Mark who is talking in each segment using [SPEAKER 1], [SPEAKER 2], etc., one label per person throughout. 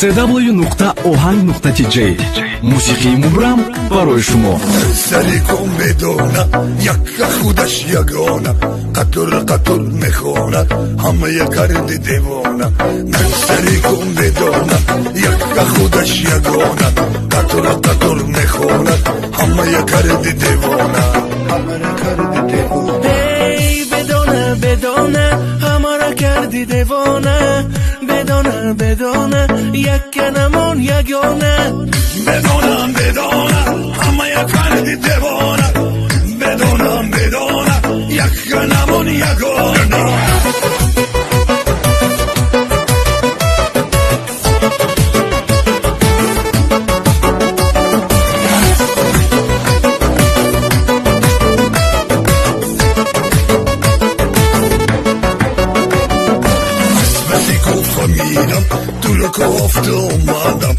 [SPEAKER 1] cw.ohang.tj موسیقی مبرم برای شما.
[SPEAKER 2] سری کن بدونه یک خودش یگانه، قطر قطر میخونه همه کردی دیوانه. سری کن بدونه یک خودش یگانه، قطر قطر میخونه همه کردی دیوانه.
[SPEAKER 3] ای بدونه بدونه همه را کردی دیوانه. بدونه بدونه یک نمون یگانه.
[SPEAKER 2] بدونم بدونم همه کردی دیوانه. بدونم بدونم یک نمون یگانه. تو رو کافته اومدم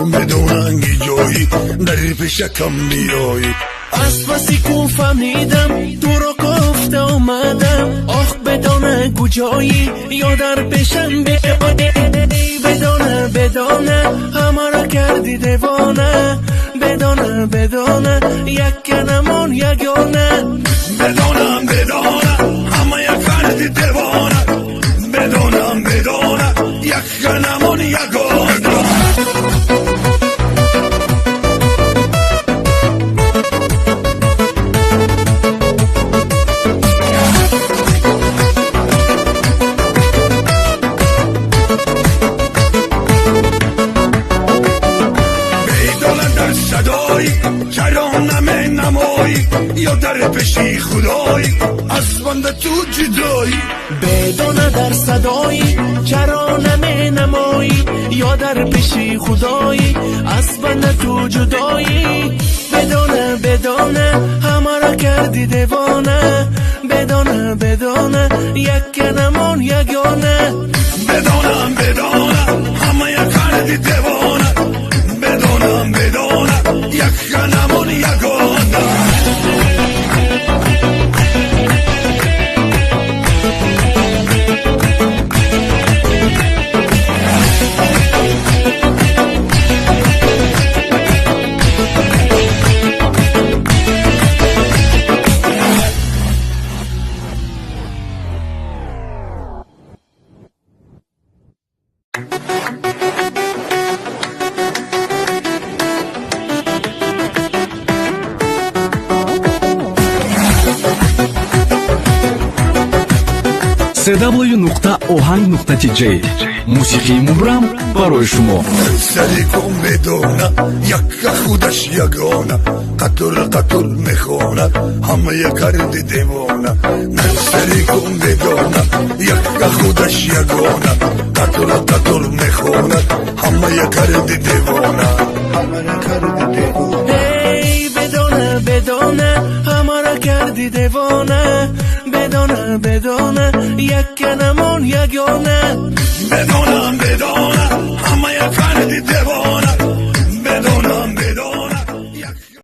[SPEAKER 2] میدوننگی جایی در پیشکم بیایی.
[SPEAKER 3] از بسی کو فهمیدم تو رو کافته اومدم، آخ بدانه کجایی یا در پیشم بیایی. بدانه بدانه همه را کردی دیوانه. بدانه بدانه یک نمون یگانه.
[SPEAKER 2] بدونم بدونم همه کردی دیوانه. بدونم بدونم یک نمون یگانه. چرا نمی نمایی یا در پیشی خدایی از بنده تو جدایی.
[SPEAKER 3] بدانه در صدایی چرا نمی نمایی یا در پیشی خدایی از بنده تو جدایی. بدانه بدانه همه را کردی دیوانه. بدانه بدانه یک نمون یگانه.
[SPEAKER 2] بدانم بدانم همه کردی دیوانه. بدانم بدانم یک نمون یگانه.
[SPEAKER 1] cw.ohang.tj موسیقی مبرم برای شما.
[SPEAKER 2] سری کن بدونه یک خودش یگانه، قطر قطر میخونه همه کردی دیوانه. سری کن بدونه یک خودش یگانه، قطر قطر میخونه همه کردی دیوانه.
[SPEAKER 3] ای بدانه بدانه همه را کردی دیوانه. بدانه بدانه یک نمون یگانه.
[SPEAKER 2] بدونم بدونم همه کردی دیوانه.